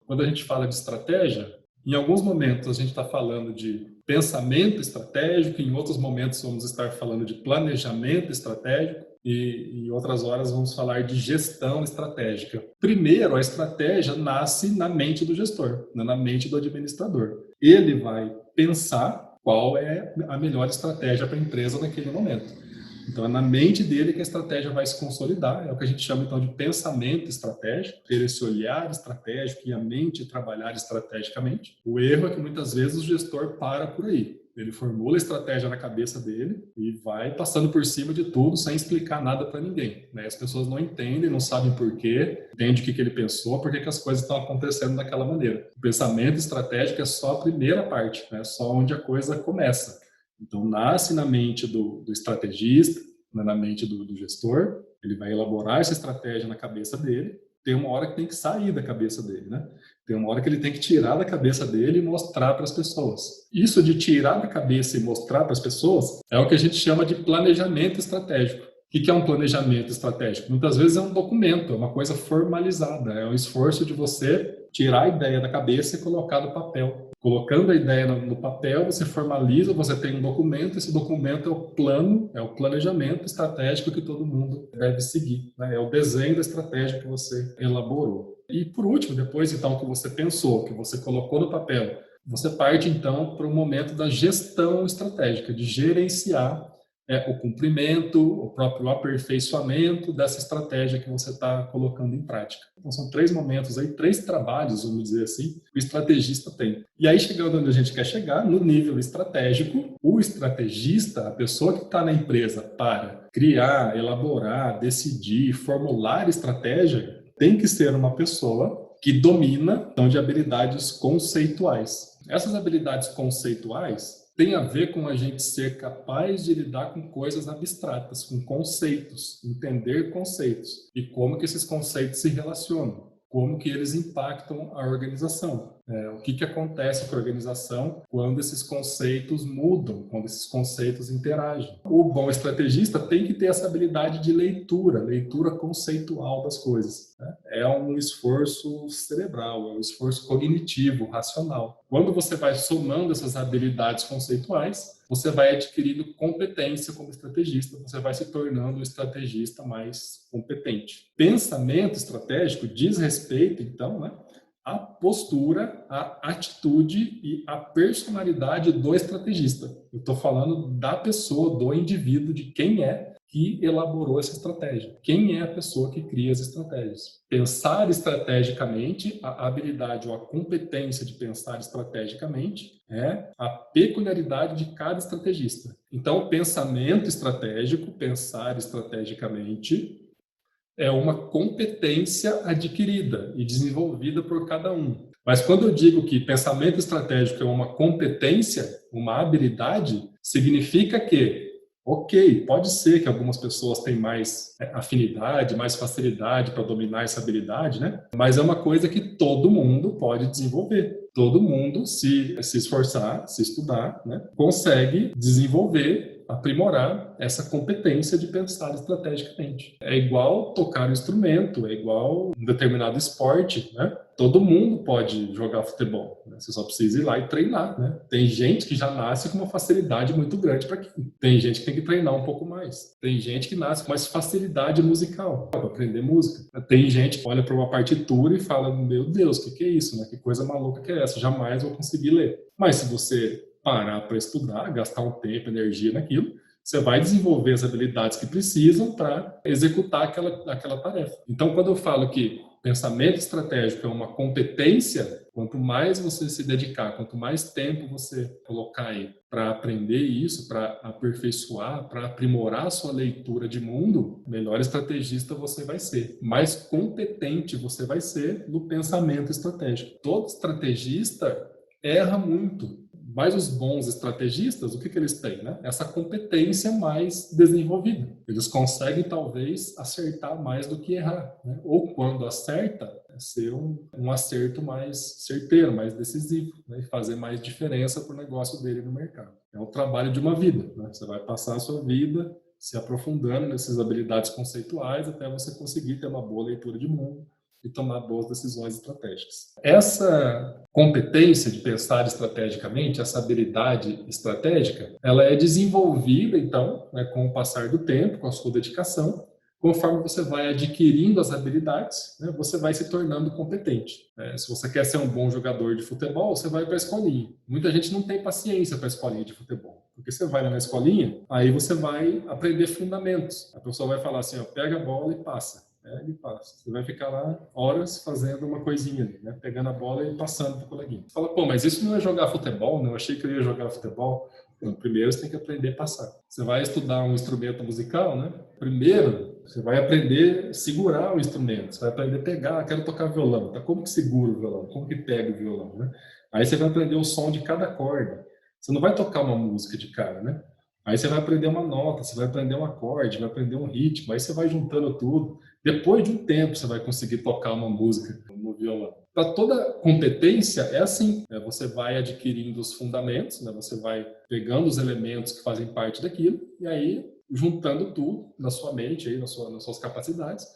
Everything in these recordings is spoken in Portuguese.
Quando a gente fala de estratégia, em alguns momentos a gente está falando de pensamento estratégico, em outros momentos vamos estar falando de planejamento estratégico e em outras horas vamos falar de gestão estratégica. Primeiro, a estratégia nasce na mente do gestor, na mente do administrador. Ele vai pensar qual é a melhor estratégia para a empresa naquele momento. Então, é na mente dele que a estratégia vai se consolidar, é o que a gente chama, então, de pensamento estratégico, ter esse olhar estratégico e a mente trabalhar estrategicamente. O erro é que, muitas vezes, o gestor para por aí. Ele formula a estratégia na cabeça dele e vai passando por cima de tudo sem explicar nada para ninguém. Né? As pessoas não entendem, não sabem por quê, entendem o que ele pensou, por que as coisas estão acontecendo daquela maneira. O pensamento estratégico é só a primeira parte, né? Só onde a coisa começa. Então, nasce na mente do estrategista, na mente do gestor, ele vai elaborar essa estratégia na cabeça dele, tem uma hora que tem que sair da cabeça dele, né? Tem uma hora que ele tem que tirar da cabeça dele e mostrar para as pessoas. Isso de tirar da cabeça e mostrar para as pessoas é o que a gente chama de planejamento estratégico. O que é um planejamento estratégico? Muitas vezes é um documento, é uma coisa formalizada, é um esforço de você tirar a ideia da cabeça e colocar no papel. Colocando a ideia no papel, você formaliza, você tem um documento, esse documento é o plano, é o planejamento estratégico que todo mundo deve seguir, né? É o desenho da estratégia que você elaborou. E por último, depois então que você pensou, que você colocou no papel, você parte então para o momento da gestão estratégica, de gerenciar o cumprimento, o próprio aperfeiçoamento dessa estratégia que você está colocando em prática. Então, são 3 momentos aí, 3 trabalhos, vamos dizer assim, que o estrategista tem. E aí, chegando onde a gente quer chegar, no nível estratégico, o estrategista, a pessoa que está na empresa para criar, elaborar, decidir, formular estratégia, tem que ser uma pessoa que domina, então, de habilidades conceituais. Essas habilidades conceituais tem a ver com a gente ser capaz de lidar com coisas abstratas, com conceitos, entender conceitos e como que esses conceitos se relacionam, como que eles impactam a organização. O que acontece com a organização quando esses conceitos mudam, quando esses conceitos interagem. O bom estrategista tem que ter essa habilidade de leitura conceitual das coisas. Né? É um esforço cerebral, é um esforço cognitivo, racional. Quando você vai somando essas habilidades conceituais, você vai adquirindo competência como estrategista, você vai se tornando um estrategista mais competente. Pensamento estratégico diz respeito, então, né, à postura, à atitude e à personalidade do estrategista. Eu estou falando da pessoa, do indivíduo, de quem é que elaborou essa estratégia. Quem é a pessoa que cria as estratégias? Pensar estrategicamente, a habilidade ou a competência de pensar estrategicamente é a peculiaridade de cada estrategista. Então, pensamento estratégico, pensar estrategicamente, é uma competência adquirida e desenvolvida por cada um. Mas quando eu digo que pensamento estratégico é uma competência, uma habilidade, significa que, ok, pode ser que algumas pessoas tenham mais afinidade, mais facilidade para dominar essa habilidade, né? Mas é uma coisa que todo mundo pode desenvolver. Todo mundo, se esforçar, se estudar, né, consegue desenvolver, aprimorar essa competência de pensar estrategicamente. É igual tocar um instrumento, é igual um determinado esporte, né? Todo mundo pode jogar futebol, né? Você só precisa ir lá e treinar, né? Tem gente que já nasce com uma facilidade muito grande para aquilo. Tem gente que tem que treinar um pouco mais. Tem gente que nasce com mais facilidade musical para aprender música. Tem gente que olha para uma partitura e fala: meu Deus, o que é isso, né? Que coisa maluca que é essa? Jamais vou conseguir ler. Mas se você parar para estudar, gastar um tempo, energia naquilo, você vai desenvolver as habilidades que precisam para executar aquela tarefa. Então, quando eu falo que pensamento estratégico é uma competência, quanto mais você se dedicar, quanto mais tempo você colocar aí para aprender isso, para aperfeiçoar, para aprimorar a sua leitura de mundo, melhor estrategista você vai ser. Mais competente você vai ser no pensamento estratégico. Todo estrategista erra muito. Mas os bons estrategistas, o que eles têm? Né? Essa competência mais desenvolvida. Eles conseguem, talvez, acertar mais do que errar. Né? Ou, quando acerta, ser um acerto mais certeiro, mais decisivo, né? E fazer mais diferença para o negócio dele no mercado. É o trabalho de uma vida. Né? Você vai passar a sua vida se aprofundando nessas habilidades conceituais até você conseguir ter uma boa leitura de mundo, e tomar boas decisões estratégicas. Essa competência de pensar estrategicamente, essa habilidade estratégica, ela é desenvolvida, então, né, com o passar do tempo, com a sua dedicação. Conforme você vai adquirindo as habilidades, né, você vai se tornando competente. Se você quer ser um bom jogador de futebol, você vai para a escolinha. Muita gente não tem paciência para a escolinha de futebol. Porque você vai na escolinha, aí você vai aprender fundamentos. A pessoa vai falar assim, ó, pega a bola e passa. Ele passa. Você vai ficar lá horas fazendo uma coisinha ali, né? Pegando a bola e passando para o coleguinha. Você fala, pô, mas isso não é jogar futebol, né? Eu achei que eu ia jogar futebol. Então, primeiro você tem que aprender a passar. Você vai estudar um instrumento musical, né? Primeiro, você vai aprender a segurar o instrumento. Você vai aprender a pegar, quero tocar violão. Tá? Como que segura o violão? Como que pega o violão, né? Aí você vai aprender o som de cada corda. Você não vai tocar uma música de cara, né? Aí você vai aprender uma nota, você vai aprender um acorde, vai aprender um ritmo, aí você vai juntando tudo. Depois de um tempo você vai conseguir tocar uma música no violão. Para toda competência é assim, né? Você vai adquirindo os fundamentos, né? Você vai pegando os elementos que fazem parte daquilo e aí juntando tudo na sua mente, aí, nas suas capacidades,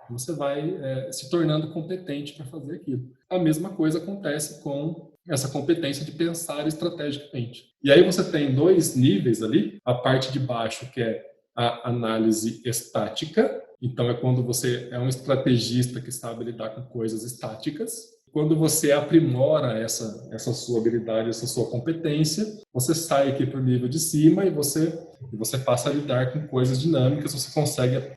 você vai se tornando competente para fazer aquilo. A mesma coisa acontece com essa competência de pensar estrategicamente. E aí você tem dois níveis ali, a parte de baixo que é a análise estática, então é quando você é um estrategista que sabe lidar com coisas estáticas. Quando você aprimora essa sua habilidade, essa sua competência, você sai aqui para o nível de cima e você passa a lidar com coisas dinâmicas, você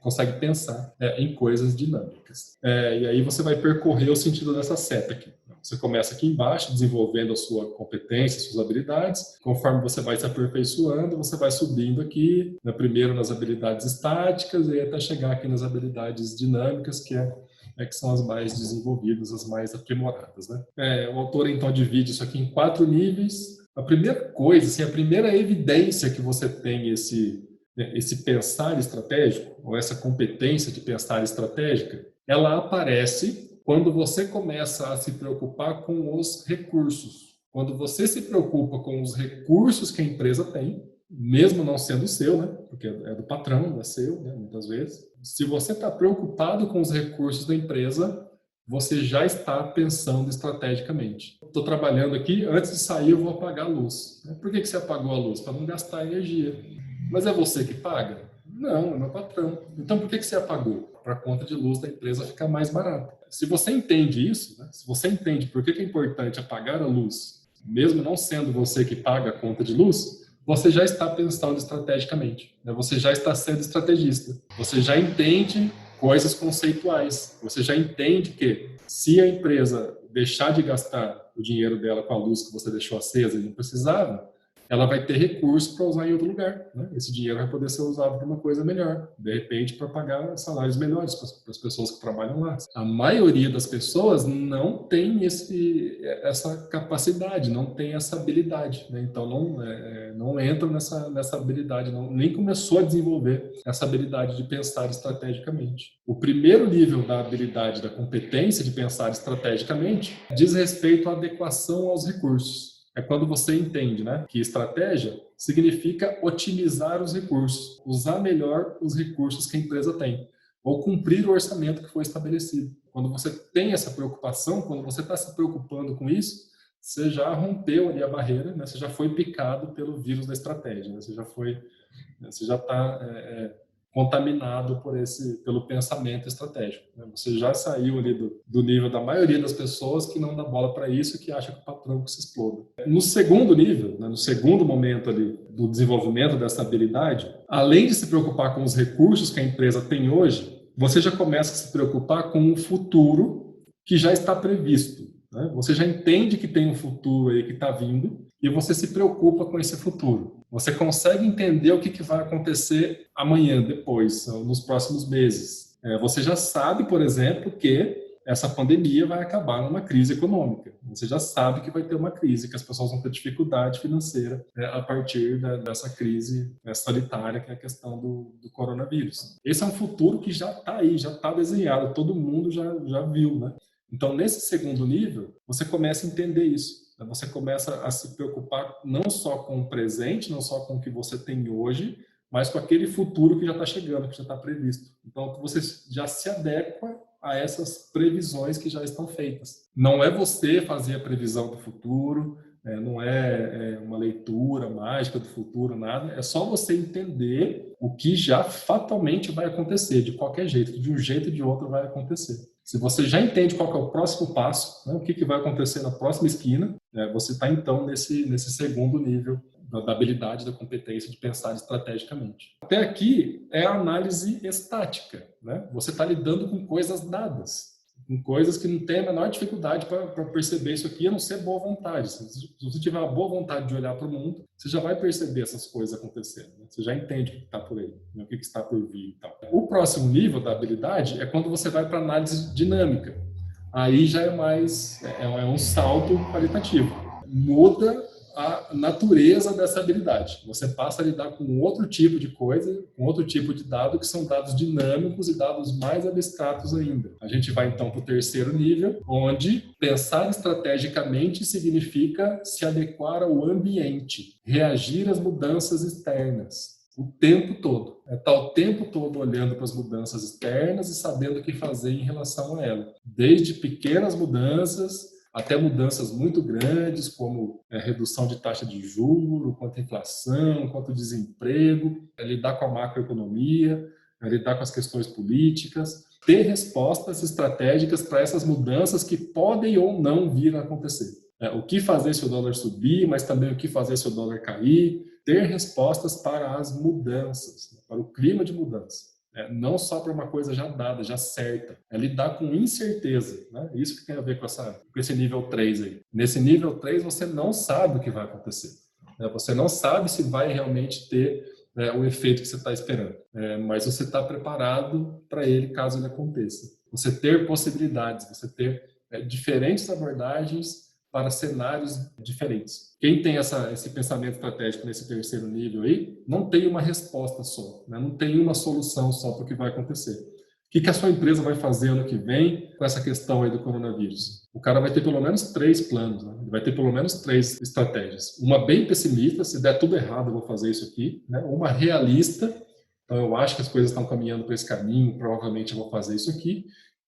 consegue pensar em coisas dinâmicas. E aí você vai percorrer o sentido dessa seta aqui. Você começa aqui embaixo, desenvolvendo a sua competência, suas habilidades. Conforme você vai se aperfeiçoando, você vai subindo aqui, né, primeiro nas habilidades estáticas, e até chegar aqui nas habilidades dinâmicas, que são as mais desenvolvidas, as mais aprimoradas, né? O autor, então, divide isso aqui em 4 níveis. A primeira coisa, assim, a primeira evidência que você tem esse pensar estratégico, ou essa competência de pensar estratégica, ela aparece quando você começa a se preocupar com os recursos. Quando você se preocupa com os recursos que a empresa tem, mesmo não sendo seu, né? Porque é do patrão, não é seu, né? Muitas vezes. Se você está preocupado com os recursos da empresa, você já está pensando estrategicamente. Estou trabalhando aqui, antes de sair eu vou apagar a luz. Por que você apagou a luz? Para não gastar energia. Mas é você que paga? Não, é meu patrão. Então por que você apagou? Para a conta de luz da empresa ficar mais barata. Se você entende isso, né? Se você entende por que é importante apagar a luz, mesmo não sendo você que paga a conta de luz, você já está pensando estrategicamente, né? Você já está sendo estrategista. Você já entende coisas conceituais. Você já entende que se a empresa deixar de gastar o dinheiro dela com a luz que você deixou acesa e não precisava, ela vai ter recurso para usar em outro lugar, né? Esse dinheiro vai poder ser usado para uma coisa melhor, de repente para pagar salários melhores para as pessoas que trabalham lá. A maioria das pessoas não tem essa capacidade, não tem essa habilidade, né? Então não entra nessa habilidade, nem começou a desenvolver essa habilidade de pensar estrategicamente. O primeiro nível da habilidade, da competência de pensar estrategicamente, diz respeito à adequação aos recursos. É quando você entende, né, que estratégia significa otimizar os recursos, usar melhor os recursos que a empresa tem, ou cumprir o orçamento que foi estabelecido. Quando você tem essa preocupação, quando você está se preocupando com isso, você já rompeu ali a barreira, né, você já foi picado pelo vírus da estratégia, né, você já está contaminado pelo pensamento estratégico, né? Você já saiu ali do nível da maioria das pessoas que não dá bola para isso e que acha que o patrão que se exploda. No segundo nível, né, no segundo momento ali do desenvolvimento dessa habilidade, além de se preocupar com os recursos que a empresa tem hoje, você já começa a se preocupar com o futuro que já está previsto, né? Você já entende que tem um futuro aí que está vindo e você se preocupa com esse futuro. Você consegue entender o que vai acontecer amanhã, depois, nos próximos meses. Você já sabe, por exemplo, que essa pandemia vai acabar numa crise econômica. Você já sabe que vai ter uma crise, que as pessoas vão ter dificuldade financeira a partir dessa crise sanitária, que é a questão do coronavírus. Esse é um futuro que já está aí, já está desenhado, todo mundo já viu, né? Então, nesse segundo nível, você começa a entender isso. Você começa a se preocupar não só com o presente, não só com o que você tem hoje, mas com aquele futuro que já está chegando, que já está previsto. Então, você já se adequa a essas previsões que já estão feitas. Não é você fazer a previsão do futuro, não é uma leitura mágica do futuro, nada. É só você entender o que já fatalmente vai acontecer, de qualquer jeito, de um jeito ou de outro vai acontecer. Se você já entende qual que é o próximo passo, né, o que vai acontecer na próxima esquina, você está então nesse segundo nível da habilidade, da competência de pensar estrategicamente. Até aqui é a análise estática, né? Você está lidando com coisas dadas, com coisas que não tem a menor dificuldade para perceber isso aqui, a não ser boa vontade. Se você tiver uma boa vontade de olhar para o mundo, você já vai perceber essas coisas acontecendo, né? Você já entende o que está por aí, né? O que está por vir e tal. O próximo nível da habilidade é quando você vai para análise dinâmica. Aí já é um salto qualitativo. Muda a natureza dessa habilidade. Você passa a lidar com outro tipo de coisa, com outro tipo de dado, que são dados dinâmicos e dados mais abstratos ainda. A gente vai então para o terceiro nível, onde pensar estrategicamente significa se adequar ao ambiente, reagir às mudanças externas. O tempo todo. Estar o tempo todo olhando para as mudanças externas e sabendo o que fazer em relação a elas. Desde pequenas mudanças até mudanças muito grandes, como redução de taxa de juros, quanto a inflação, quanto desemprego, lidar com a macroeconomia, lidar com as questões políticas, ter respostas estratégicas para essas mudanças que podem ou não vir a acontecer. O que fazer se o dólar subir, mas também o que fazer se o dólar cair, ter respostas para as mudanças, para o clima de mudança. Não só para uma coisa já dada, já certa. É lidar com incerteza. Né? Isso que tem a ver com esse nível 3 aí. Nesse nível 3, você não sabe o que vai acontecer. Você não sabe se vai realmente ter o efeito que você está esperando. Mas você está preparado para ele caso ele aconteça. Você ter possibilidades, você ter diferentes abordagens para cenários diferentes. Quem tem esse pensamento estratégico nesse terceiro nível aí, não tem uma resposta só, né? Não tem uma solução só para o que vai acontecer. O que a sua empresa vai fazer ano que vem com essa questão aí do coronavírus? O cara vai ter pelo menos 3 planos, né? Ele vai ter pelo menos 3 estratégias. Uma bem pessimista, se der tudo errado eu vou fazer isso aqui, né? Uma realista, então eu acho que as coisas estão caminhando para esse caminho, provavelmente eu vou fazer isso aqui.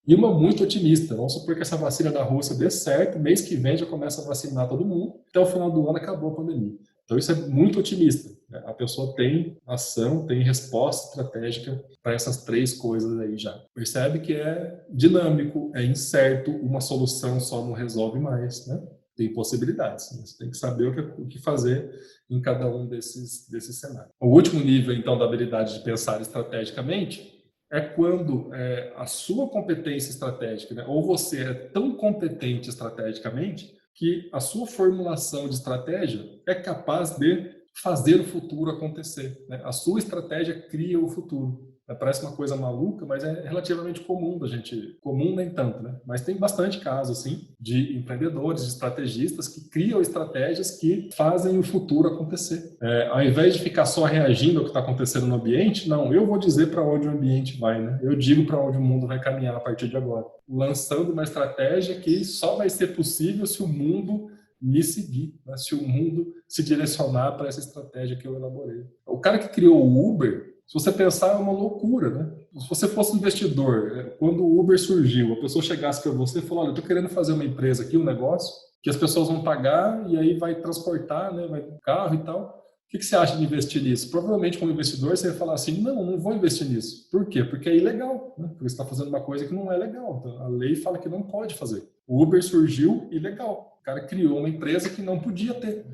E uma muito otimista. Vamos supor que essa vacina da Rússia dê certo, mês que vem já começa a vacinar todo mundo, até o final do ano acabou a pandemia. Então isso é muito otimista. A pessoa tem ação, tem resposta estratégica para essas 3 coisas aí já. Percebe que é dinâmico, é incerto, uma solução só não resolve mais, né? Tem possibilidades. Você tem que saber o que fazer em cada um desses cenários. O último nível, então, da habilidade de pensar estrategicamente é quando a sua competência estratégica, né, ou você é tão competente estrategicamente que a sua formulação de estratégia é capaz de fazer o futuro acontecer. Né? A sua estratégia cria o futuro. Parece uma coisa maluca, mas é relativamente comum da gente... Comum nem tanto, né? Mas tem bastante caso, assim, de empreendedores, de estrategistas que criam estratégias que fazem o futuro acontecer. Ao invés de ficar só reagindo ao que está acontecendo no ambiente, não, eu vou dizer para onde o ambiente vai, né? Eu digo para onde o mundo vai caminhar a partir de agora. Lançando uma estratégia que só vai ser possível se o mundo me seguir, né? Se o mundo se direcionar para essa estratégia que eu elaborei. O cara que criou o Uber, se você pensar, é uma loucura, né? Se você fosse um investidor, quando o Uber surgiu, a pessoa chegasse para você e falou, olha, eu estou querendo fazer uma empresa aqui, um negócio, que as pessoas vão pagar e aí vai transportar, né? Vai com carro e tal. O que você acha de investir nisso? Provavelmente, como investidor, você vai falar assim, não vou investir nisso. Por quê? Porque é ilegal, né? Porque você está fazendo uma coisa que não é legal. Então, a lei fala que não pode fazer. O Uber surgiu ilegal. O cara criou uma empresa que não podia ter.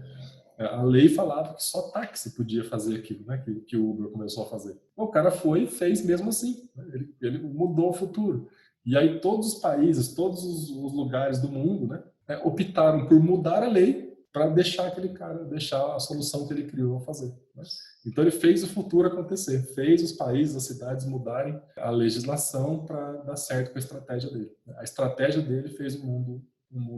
A lei falava que só táxi podia fazer aquilo, né, que o Uber começou a fazer. O cara foi e fez mesmo assim. Né? Ele mudou o futuro. E aí todos os países, todos os lugares do mundo, né, optaram por mudar a lei para deixar aquele cara, deixar a solução que ele criou fazer. Né? Então ele fez o futuro acontecer, fez os países, as cidades mudarem a legislação para dar certo com a estratégia dele. A estratégia dele fez o mundo